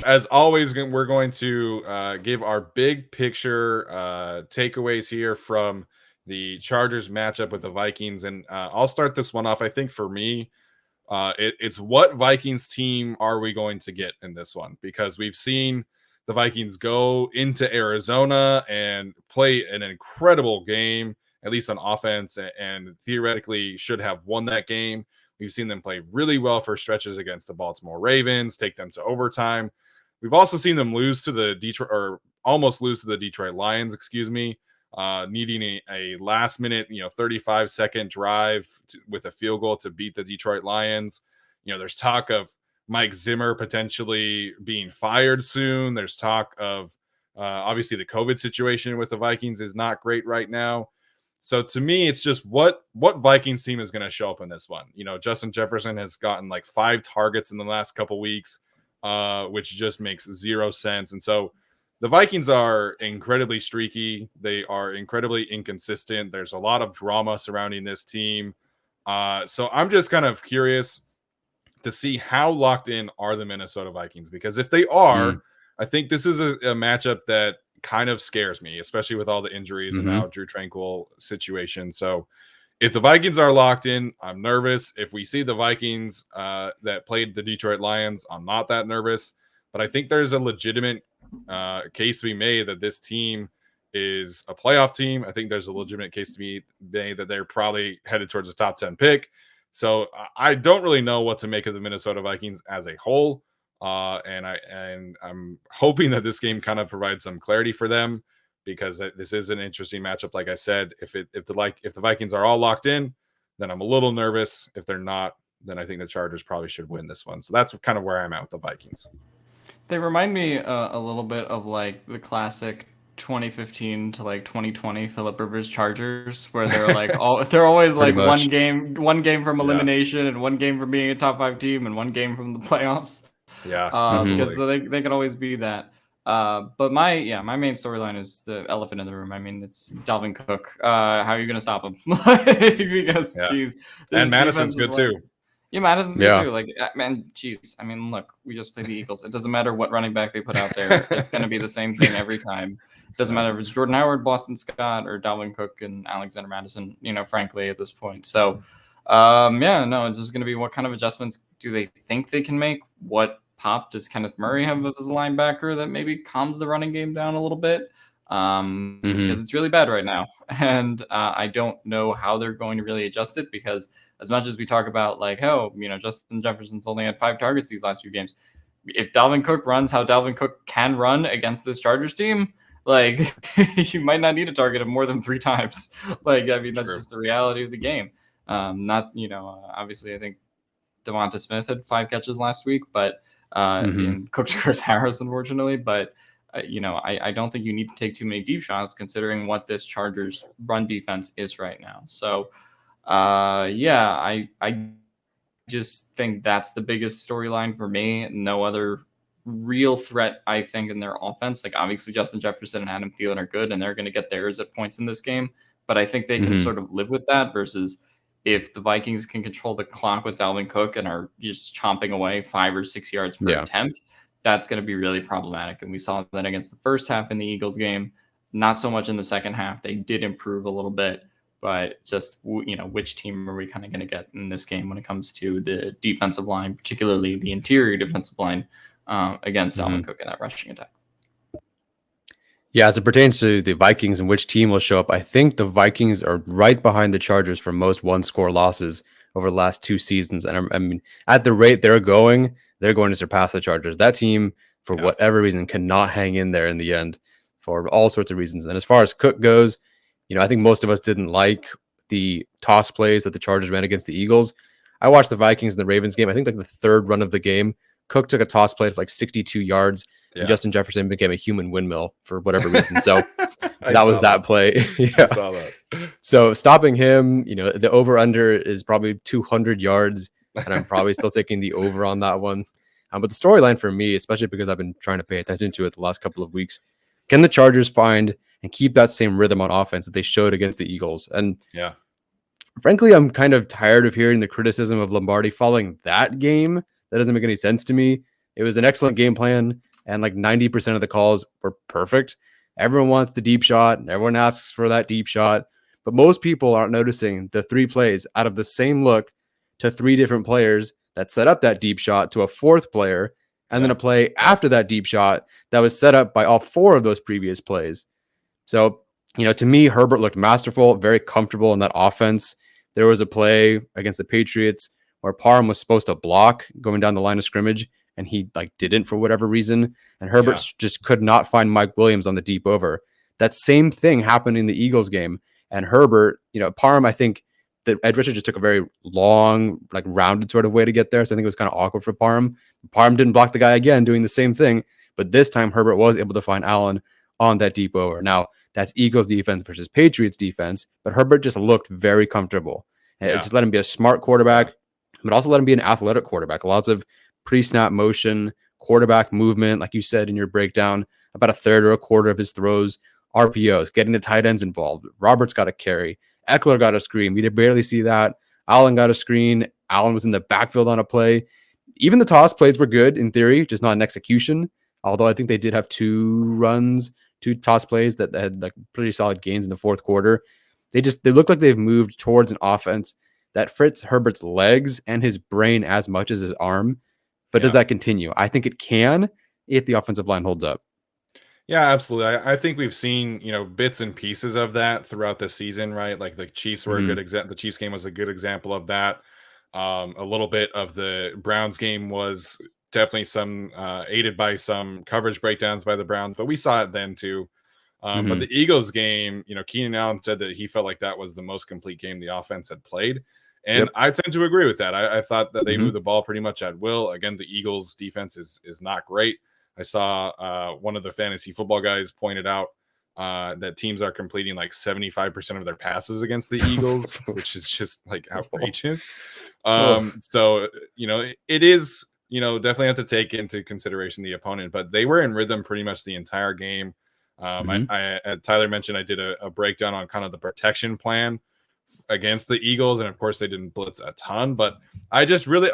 as always, we're going to give our big picture takeaways here from the Chargers matchup with the Vikings. And I'll start this one off. I think for me, it's what Vikings team are we going to get in this one? Because we've seen the Vikings go into Arizona and play an incredible game, at least on offense, and theoretically should have won that game. We've seen them play really well for stretches against the Baltimore Ravens, take them to overtime. We've also seen them lose to the Detroit, or almost lose to the Detroit Lions, needing a last minute, 35-second drive with a field goal to beat the Detroit Lions. There's talk of Mike Zimmer potentially being fired soon. There's talk of obviously the COVID situation with the Vikings is not great right now. So to me, it's just what Vikings team is going to show up in this one. Justin Jefferson has gotten like 5 targets in the last couple weeks, which just makes zero sense. And so the Vikings are incredibly streaky. They are incredibly inconsistent. There's a lot of drama surrounding this team. So I'm just kind of curious to see how locked in are the Minnesota Vikings, because if they are, I think this is a matchup that kind of scares me, especially with all the injuries and now Drew Tranquil situation. So if the Vikings are locked in, I'm nervous. If we see the Vikings that played the Detroit Lions, I'm not that nervous. But I think there's a legitimate case to be made that this team is a playoff team. I think there's a legitimate case to be made that they're probably headed towards a top 10 pick. So I don't really know what to make of the Minnesota Vikings as a whole. And I'm hoping that this game kind of provides some clarity for them, because this is an interesting matchup. Like I said, if the Vikings are all locked in, then I'm a little nervous. If they're not, then I think the Chargers probably should win this one. So that's kind of where I'm at with the Vikings. They remind me a little bit of like the classic 2015 to like 2020 Philip Rivers Chargers, where they're like they're always like one game from elimination and one game from being a top 5 team and one game from the playoffs. Yeah, because they can always be that. But my main storyline is the elephant in the room. I mean, it's Dalvin Cook. How are you going to stop him? Because geez, and Madison's good too. Yeah, Madison's good too. Like, man, geez. I mean, look, we just play the Eagles. It doesn't matter what running back they put out there. It's going to be the same thing every time. It doesn't matter if it's Jordan Howard, Boston Scott, or Dalvin Cook and Alexander Madison, frankly, at this point. So, it's just going to be what kind of adjustments do they think they can make? What pop does Kenneth Murray have as a linebacker that maybe calms the running game down a little bit? Because it's really bad right now. And I don't know how they're going to really adjust it, because as much as we talk about like, Justin Jefferson's only had 5 targets these last few games. If Dalvin Cook runs how Dalvin Cook can run against this Chargers team, like you might not need to target him more than 3 times. Like, I mean, that's just the reality of the game. Obviously I think Devonta Smith had 5 catches last week, but and Cook's Chris Harris, unfortunately. But I don't think you need to take too many deep shots considering what this Chargers run defense is right now. So I just think that's the biggest storyline for me. No other real threat, I think, in their offense. Like, obviously Justin Jefferson and Adam Thielen are good and they're going to get theirs at points in this game, but I think they can sort of live with that, versus if the Vikings can control the clock with Dalvin Cook and are just chomping away 5 or 6 yards per attempt, that's going to be really problematic. And we saw that against the first half in the Eagles game, not so much in the second half. They did improve a little bit, but just, which team are we kind of going to get in this game when it comes to the defensive line, particularly the interior defensive line against Dalvin Cook in that rushing attack? Yeah, as it pertains to the Vikings and which team will show up, I think the Vikings are right behind the Chargers for most one-score losses over the last 2 seasons. And I mean, at the rate they're going to surpass the Chargers. That team, for whatever reason, cannot hang in there in the end for all sorts of reasons. And as far as Cook goes, I think most of us didn't like the toss plays that the Chargers ran against the Eagles. I watched the Vikings and the Ravens game. I think like the 3rd run of the game, Cook took a toss play for like 62 yards. And Justin Jefferson became a human windmill for whatever reason. So that was that play. I saw that. So stopping him, the over-under is probably 200 yards, and I'm probably still taking the over on that one. But the storyline for me, especially because I've been trying to pay attention to it the last couple of weeks, can the Chargers find and keep that same rhythm on offense that they showed against the Eagles? And frankly, I'm kind of tired of hearing the criticism of Lombardi following that game. That doesn't make any sense to me. It was an excellent game plan. and like 90% of the calls were perfect. Everyone wants the deep shot, and everyone asks for that deep shot. But most people aren't noticing the 3 plays out of the same look to 3 different players that set up that deep shot to a 4th player, and then a play after that deep shot that was set up by all 4 of those previous plays. So, to me, Herbert looked masterful, very comfortable in that offense. There was a play against the Patriots where Parham was supposed to block going down the line of scrimmage, and he didn't for whatever reason. And Herbert just could not find Mike Williams on the deep over. That same thing happened in the Eagles game. And Herbert, Parham, I think the edge rusher just took a very long, rounded sort of way to get there. So I think it was kind of awkward for Parham. Parham didn't block the guy again, doing the same thing. But this time Herbert was able to find Allen on that deep over. Now, that's Eagles defense versus Patriots defense, but Herbert just looked very comfortable. And it just let him be a smart quarterback, but also let him be an athletic quarterback. Lots of pre-snap motion, quarterback movement, like you said in your breakdown, about a third or a quarter of his throws, RPOs, getting the tight ends involved. Roberts got a carry. Eckler got a screen. We did barely see that. Allen got a screen. Allen was in the backfield on a play. Even the toss plays were good in theory, just not in execution. Although I think they did have 2 toss plays that had pretty solid gains in the 4th quarter. They look like they've moved towards an offense that fits Herbert's legs and his brain as much as his arm. But does that continue? I think it can if the offensive line holds up. Yeah, absolutely. I think we've seen, bits and pieces of that throughout the season, right? Like the Chiefs were a good example. The Chiefs game was a good example of that. A little bit of the Browns game was definitely some aided by some coverage breakdowns by the Browns, but we saw it then too. But the Eagles game, Keenan Allen said that he felt like that was the most complete game the offense had played. And I tend to agree with that. I thought that they moved the ball pretty much at will. Again, the Eagles defense is not great. I saw one of the fantasy football guys pointed out that teams are completing 75% of their passes against the Eagles, which is just outrageous. So, it is, definitely have to take into consideration the opponent, but they were in rhythm pretty much the entire game. Tyler mentioned I did a breakdown on kind of the protection plan against the Eagles, and of course they didn't blitz a ton, but I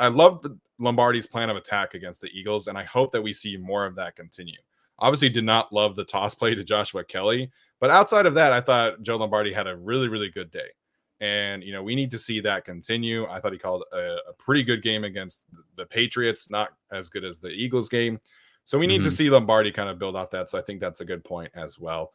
love Lombardi's plan of attack against the Eagles, and I hope that we see more of that continue. Obviously did not love the toss play to Joshua Kelly, but outside of that, I thought Joe Lombardi had a really, really good day. And, we need to see that continue. I thought he called a pretty good game against the Patriots, not as good as the Eagles game. So we need to see Lombardi kind of build off that. So I think that's a good point as well.